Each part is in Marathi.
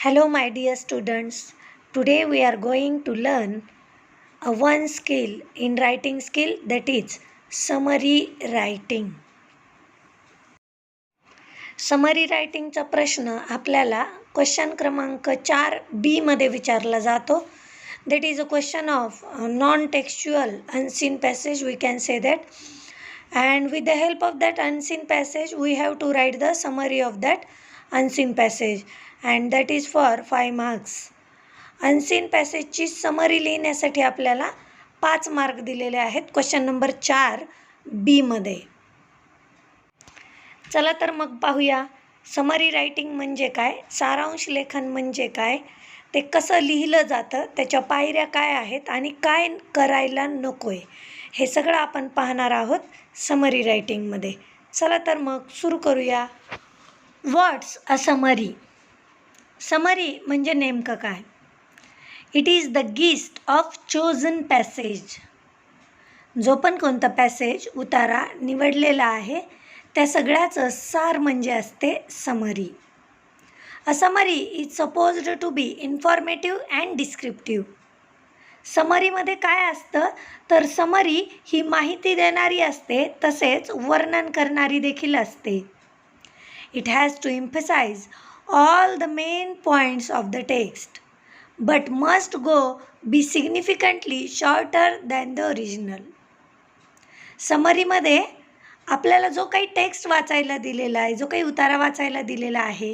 Hello, my dear students. Today we are going to learn a one skill in writing skill, that is summary writing. Summary writing चा प्रश्न आपल्याला क्वेश्चन क्रमांक 4B मध्ये विचारला जातो. That is a question of non-textual unseen passage, we can say that. And with the help of that unseen passage, we have to write the summary of that unseen passage, and that is for 5 marks. Unseen पॅसेजची समरी लिहिण्यासाठी आपल्याला 5 मार्क दिलेले आहेत क्वेश्चन नंबर 4B मध्ये. चला तर मग पाहूया समरी रायटिंग म्हणजे काय, सारांश लेखन म्हणजे काय, ते कसं लिहिलं जातं, त्याच्या पायऱ्या काय आहेत आणि काय करायला नकोय, हे सगळं आपण पाहणार आहोत समरी रायटिंगमध्ये. चला तर मग सुरू करूया. व्हॉट्स अ समरी. समरी म्हणजे नेमकं काय? It is the gist of chosen passage. जो पण कोणता पॅसेज उतारा निवडलेला आहे त्या सगळ्याचं सार म्हणजे असते summary. A summary is supposed to be informative and descriptive. समरीमध्ये काय असतं तर समरी ही माहिती देणारी असते, तसेच वर्णन करणारी देखील असते. It has to emphasise all the main points of the text, but must be significantly shorter than the original. समरीमध्ये आपल्याला जो काही टेक्स्ट वाचायला दिलेला आहे, जो काही उतारा वाचायला दिलेला आहे,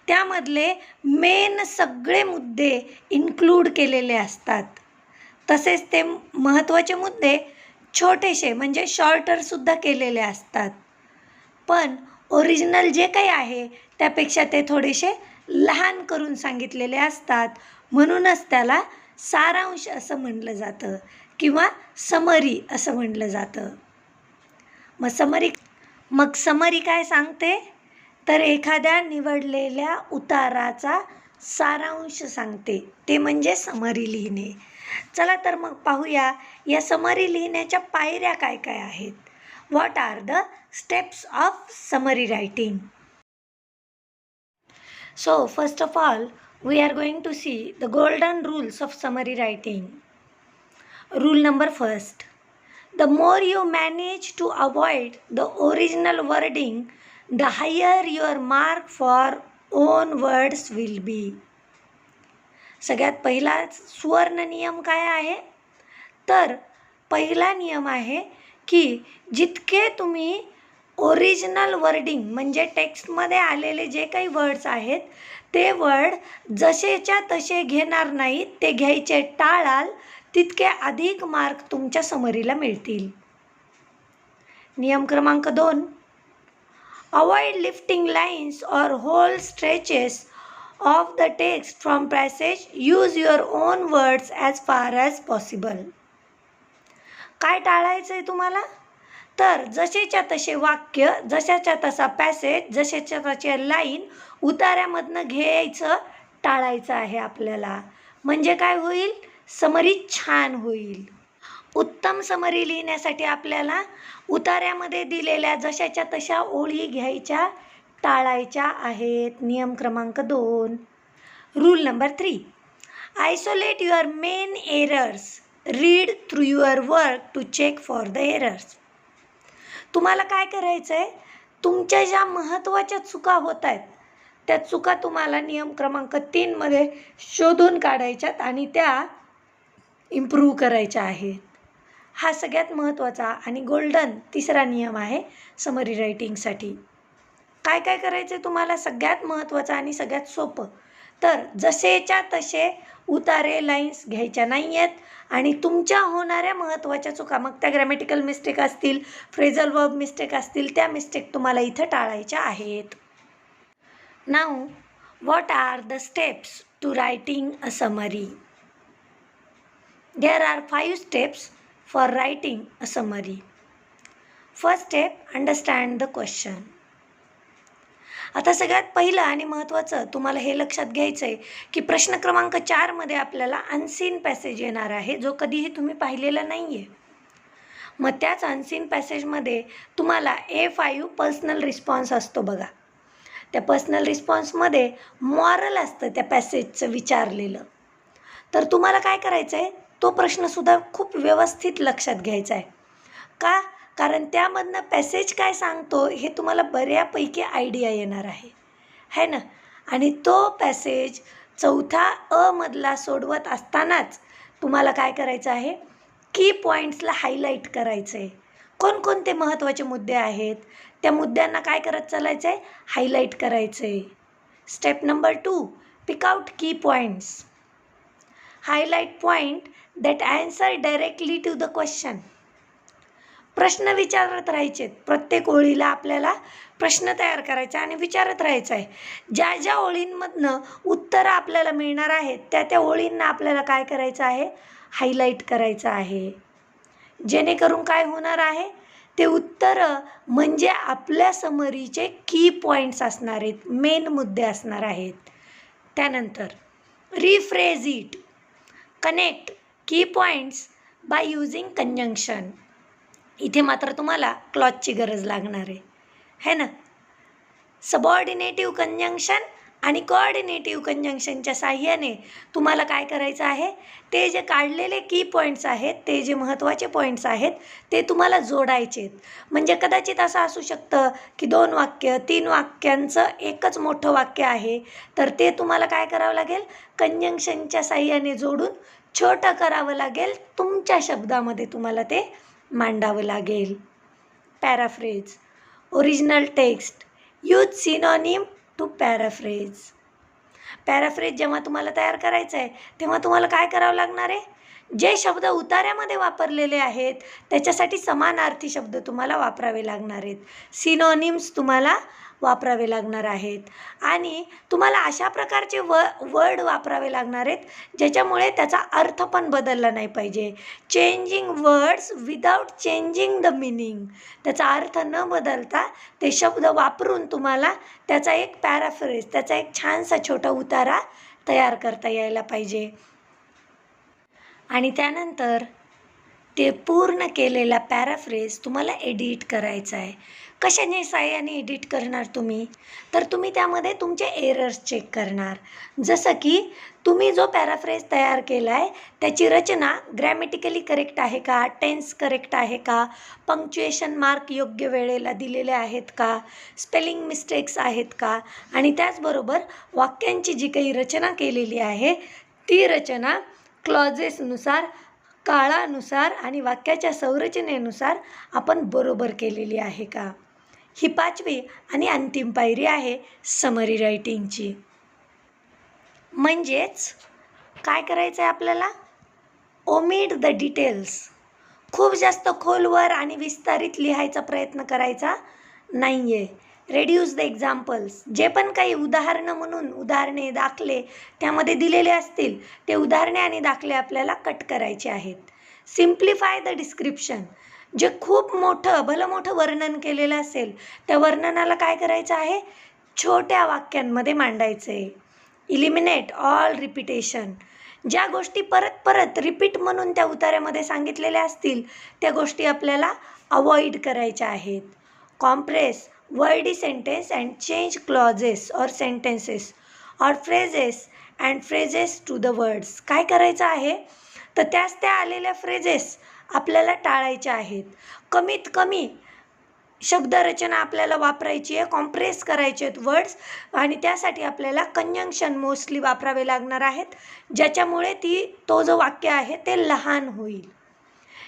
त्यामधले मेन सगळे मुद्दे इन्क्लूड केलेले असतात. तसेच ते महत्त्वाचे मुद्दे छोटेसे म्हणजे शॉर्टरसुद्धा केलेले असतात. पण ओरिजिनल जे काही आहे त्यापेक्षा ते थोडेसे लहान करून सांगितलेले असतात, म्हणूनच त्याला सारांश असं म्हटलं जातं किंवा समरी असं म्हटलं जातं. मग समरी काय सांगते तर एखाद्या निवडलेल्या उताराचा सारांश सांगते, ते म्हणजे समरी लिहिणे. चला तर मग पाहूया या समरी लिहिण्याच्या पायऱ्या काय काय आहेत. What are the steps of summary writing? So, first of all, we are going to see the golden rules of summary writing. Rule number first. The more you manage to avoid the original wording, the higher your mark for own words will be. सगळ्यात पहिला सुवर्ण नियम काय आहे तर पहिला नियम आहे की जितके तुम्ही ओरिजिनल वर्डिंग म्हणजे टेक्स्टमध्ये आलेले जे काही वर्ड्स आहेत ते वर्ड जसेच्या तसे घेणार नाहीत, ते घ्यायचे टाळाल, तितके अधिक मार्क तुमच्या समरीला मिळतील. नियम क्रमांक 2. Avoid lifting lines or whole stretches of the text from passage. Use your own words as far as possible. काय टाळायचं आहे तुम्हाला तर जसेच्या तसे वाक्य, जशाच्या तसा पॅसेज, जशाच्या तशा लाईन उतार्यामधनं घ्यायचं टाळायचं आहे आपल्याला. म्हणजे काय होईल, समरी छान होईल. उत्तम समरी लिहिण्यासाठी आपल्याला उतार्यामध्ये दिलेल्या जशाच्या तशा ओळी घ्यायच्या टाळायच्या आहेत. नियम क्रमांक 2. Rule number 3. Isolate your main errors. Read through your work to check for the errors. तुम्हाला काय करायचं आहे, तुमच्या ज्या महत्त्वाच्या चुका होत आहेत त्या चुका तुम्हाला नियम क्रमांक 3 मध्ये शोधून काढायच्यात आणि त्या इम्प्रूव्ह करायच्या आहेत. हा सगळ्यात महत्त्वाचा आणि गोल्डन तिसरा नियम आहे समरी रायटिंगसाठी. काय काय करायचं आहे तुम्हाला, सगळ्यात महत्त्वाचं आणि सगळ्यात सोपं तर जसेच्या तसे उतारे लाईन्स घ्यायच्या नाही आहेत आणि तुमच्या होणाऱ्या महत्त्वाच्या चुका, मग त्या ग्रॅमॅटिकल मिस्टेक असतील, फ्रेझल वर्ब मिस्टेक असतील, त्या मिस्टेक तुम्हाला इथं टाळायच्या आहेत. Now what are the steps to writing a summary. There are 5 steps for writing a summary. First step, understand the question. आता सगळ्यात पहिलं आणि महत्त्वाचं तुम्हाला हे लक्षात घ्यायचं आहे की प्रश्न क्रमांक 4 मध्ये आपल्याला अनसीन पॅसेज येणार आहे, जो कधीही तुम्ही पाहिलेला नाही आहे. मग त्याच अनसीन पॅसेजमध्ये तुम्हाला A5 पर्सनल रिस्पॉन्स असतो बघा. त्या पर्सनल रिस्पॉन्समध्ये मॉरल असतं त्या पॅसेजचं विचारलेलं. तर तुम्हाला काय करायचं आहे, तो प्रश्नसुद्धा खूप व्यवस्थित लक्षात घ्यायचा आहे. का? कारण त्यामधनं पॅसेज काय सांगतो हे तुम्हाला बऱ्यापैकी आयडिया येणार आहे ना. आणि तो पॅसेज 4था अ मधला सोडवत असतानाच तुम्हाला काय करायचं आहे, की पॉईंट्सला हायलाईट करायचं आहे. कोणकोणते महत्त्वाचे मुद्दे आहेत, त्या मुद्द्यांना काय करत चालायचं आहे, हायलाईट करायचं आहे. Step number 2, pick out key points. Highlight point that answer directly to the question. प्रश्न विचारत राहायचे. प्रत्येक ओळीला आपल्याला प्रश्न तयार करायचा आणि विचारत राहायचं आहे. ज्या ज्या ओळींमधनं उत्तरं आपल्याला मिळणार आहेत त्या त्या ओळींना आपल्याला काय करायचं आहे, हायलाईट करायचं आहे. जेणेकरून काय होणार आहे, ते उत्तरं म्हणजे आपल्या समरीचे की पॉईंट्स असणार आहेत, मेन मुद्दे असणार आहेत. त्यानंतर रिफ्रेज इट. कनेक्ट की पॉईंट्स बाय यूजिंग कंजंक्शन. इथे मात्र तुम्हाला क्लॉजची गरज लागणार आहे ना. सबऑर्डिनेटिव्ह कंजंक्शन आणि कोऑर्डिनेटिव्ह कंजंक्शनच्या साहाय्याने तुम्हाला काय करायचं आहे, ते जे काढलेले की पॉईंट्स आहेत, ते जे महत्त्वाचे पॉईंट्स आहेत ते तुम्हाला जोडायचे आहेत. म्हणजे कदाचित असं असू शकतं की 2 वाक्य 3 वाक्यांचं एकच मोठं वाक्य आहे, तर ते तुम्हाला काय करावं लागेल, कंजंक्शनच्या साहाय्याने जोडून छोटं करावं लागेल. तुमच्या शब्दामध्ये तुम्हाला ते मांडावं लागेल. Paraphrase. Original text use synonym to paraphrase. Paraphrase जेव्हा तुम्हाला तयार करायचं आहे तेव्हा तुम्हाला काय करावं लागणार आहे, जे शब्द उतार्यामध्ये वापरलेले आहेत त्याच्यासाठी समानार्थी शब्द तुम्हाला वापरावे लागणार आहेत. सिनोनिम्स तुम्हाला वापरावे लागणार आहेत. आणि तुम्हाला अशा प्रकारचे वर्ड वापरावे लागणार आहेत ज्याच्यामुळे त्याचा अर्थ पण बदलला नाही पाहिजे. Changing words without changing the meaning. त्याचा अर्थ न बदलता ते शब्द वापरून तुम्हाला त्याचा एक पॅराफ्रेज, त्याचा एक छानसा छोटा उतारा तयार करता यायला पाहिजे. आणि त्यानंतर ते पूर्ण केलेला पॅराफ्रेज तुम्हाला एडिट करायचा आहे. कशाने साहाय्याने एडिट करणार तुम्ही, तर तुम्ही त्यामध्ये तुमचे एरर्स चेक करणार. जसं की तुम्ही जो पॅराफ्रेज तयार केला आहे त्याची रचना ग्रॅमॅटिकली करेक्ट आहे का, टेन्स करेक्ट आहे का, पंक्च्युएशन मार्क योग्य वेळेला दिलेले आहेत का, स्पेलिंग मिस्टेक्स आहेत का, आणि त्याचबरोबर वाक्यांची जी काही रचना केलेली आहे ती रचना क्लॉजेसनुसार, काळानुसार आणि वाक्याच्या संरचनेनुसार आपण बरोबर केलेली आहे का. ही 5वी आणि अंतिम पायरी आहे समरी रायटिंगची. म्हणजेच काय करायचं आहे आपल्याला, ओमिट द डिटेल्स. खूप जास्त खोलवर आणि विस्तारित लिहायचा प्रयत्न करायचा नाही आहे. Reduce the examples. जे पण काही उदाहरणं म्हणून उदाहरणे, दाखले त्यामध्ये दिलेले असतील ते उदाहरणे आणि दाखले आपल्याला कट करायचे आहेत. Simplify the description. जे खूप मोठं भलं मोठं वर्णन केलेलं असेल त्या वर्णनाला काय करायचं आहे, छोट्या वाक्यांमध्ये मांडायचं आहे. Eliminate all repetition. ज्या गोष्टी परत परत रिपीट म्हणून त्या उतार्यामध्ये सांगितलेल्या असतील त्या गोष्टी आपल्याला अवॉइड करायच्या आहेत. Compress wordy sentence and change clauses or sentences or phrases and phrases to the words. काय करायचं आहे, तर त्या आलेल्या फ्रेजेस आपल्याला टाळायच्या आहेत. कमीत कमी शब्दरचना आपल्याला वापरायची आहे, कॉम्प्रेस करायचे आहेत वर्ड्स, आणि त्यासाठी आपल्याला कंजंक्शन मोस्टली वापरावे लागणार आहेत ज्याच्यामुळे तो जो वाक्य आहे ते लहान होईल.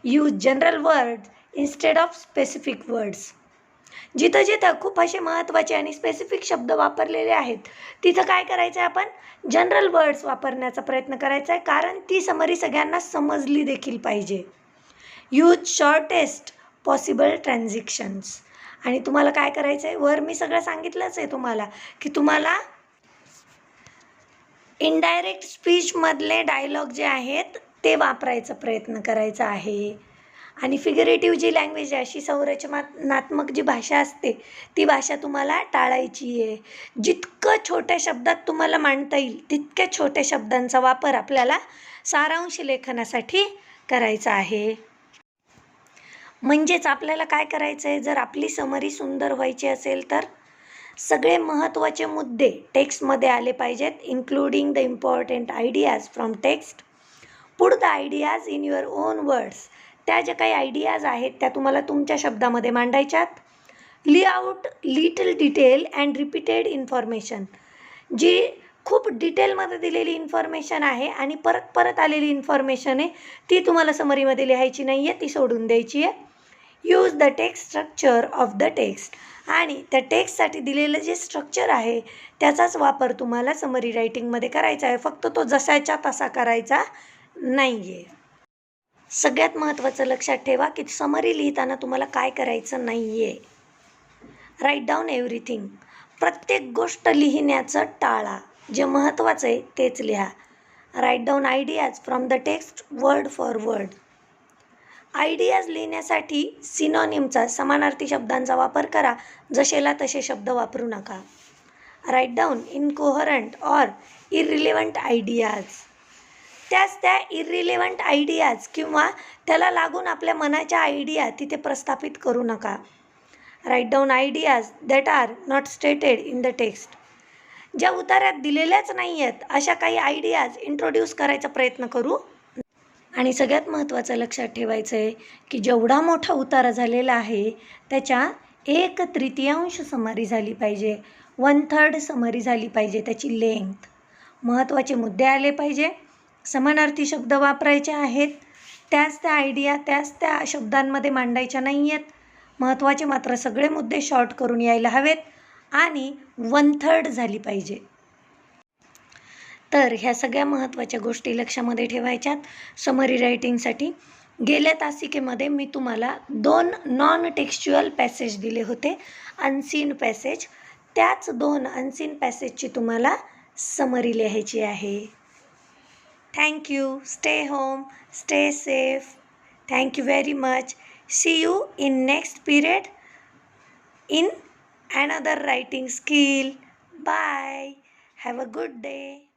Use general words instead of specific words. जिथं जिथं खूप असे महत्त्वाचे आणि स्पेसिफिक शब्द वापरलेले आहेत तिथं काय करायचं आहे, आपण जनरल वर्ड्स वापरण्याचा प्रयत्न करायचा आहे, कारण ती समरी सगळ्यांना समजली देखील पाहिजे. Use shortest possible transactions. आणि तुम्हाला काय करायचं आहे, वर मी सगळं सांगितलंच आहे तुम्हाला की तुम्हाला इनडायरेक्ट स्पीचमधले डायलॉग जे आहेत ते वापरायचा प्रयत्न करायचा आहे. आणि फिगरेटिव्ह जी लँग्वेज आहे, अशी संरचनात्मक जी भाषा असते ती भाषा तुम्हाला टाळायची आहे. जितकं छोट्या शब्दात तुम्हाला मांडता येईल तितक्या छोट्या शब्दांचा वापर आपल्याला सारांश लेखनासाठी करायचा आहे. म्हणजेच आपल्याला काय करायचं आहे, जर आपली समरी सुंदर व्हायची असेल तर सगळे महत्त्वाचे मुद्दे टेक्स्टमध्ये आले पाहिजेत, including the important ideas from text. Put the ideas in your own words. त्या ज्या काही आयडियाज आहेत त्या तुम्हाला तुमच्या शब्दामध्ये मांडायच्यात. Leave out little detail and repeated information. जी खूप डिटेलमध्ये दिलेली इन्फॉर्मेशन आहे आणि परत परत आलेली इन्फॉर्मेशन आहे ती तुम्हाला समरीमध्ये लिहायची नाही आहे, ती सोडून द्यायची आहे. Use the text structure of the text. आणि त्या टेक्स्टसाठी दिलेलं जे स्ट्रक्चर आहे त्याचाच वापर तुम्हाला समरी रायटिंगमध्ये करायचा आहे, फक्त तो जसाच्या तसा करायचा नाही आहे. सगळ्यात महत्त्वाचं लक्षात ठेवा की समरी लिहिताना तुम्हाला काय करायचं नाही आहे. Write down everything. प्रत्येक गोष्ट लिहिण्याचं टाळा, जे महत्त्वाचं आहे तेच लिहा. Write down ideas from the text word for word. Ideas लिहिण्यासाठी सिनॉनिमचा, समानार्थी शब्दांचा वापर करा, जसेला तसे शब्द वापरू नका. Write down incoherent or irrelevant ideas. त्या इररिलेव्हंट आयडियाज किंवा त्याला लागून आपल्या मनाच्या आयडिया तिथे प्रस्थापित करू नका. Write down ideas that are not stated in the text. ज्या उतार्यात दिलेल्याच नाही आहेत अशा काही आयडियाज इंट्रोड्यूस करायचा प्रयत्न करू. आणि सगळ्यात महत्त्वाचं लक्षात ठेवायचं आहे की जेवढा मोठा उतारा झालेला आहे त्याच्या 1/3 समरी झाली पाहिजे, 1/3 समरी झाली पाहिजे त्याची लेंथ. महत्त्वाचे मुद्दे आले पाहिजे, समानार्थी शब्द वापरायचे आहेत, त्याच त्या आयडिया त्याच त्या शब्दांमध्ये मांडायच्या नाही आहेत. महत्त्वाचे मात्र सगळे मुद्दे शॉर्ट करून यायला हवेत आणि 1/3 झाली पाहिजे. तर ह्या सगळ्या महत्त्वाच्या गोष्टी लक्षामध्ये ठेवायच्यात समरी रायटिंगसाठी. गेल्या तासिकेमध्ये मी तुम्हाला 2 नॉन टेक्स्च्युअल पॅसेज दिले होते, अनसीन पॅसेज. त्याच 2 अनसीन पॅसेजची तुम्हाला समरी लिहायची आहे. Thank you. Stay home, stay safe. Thank you very much. See you in next period in another writing skill. Bye. Have a good day.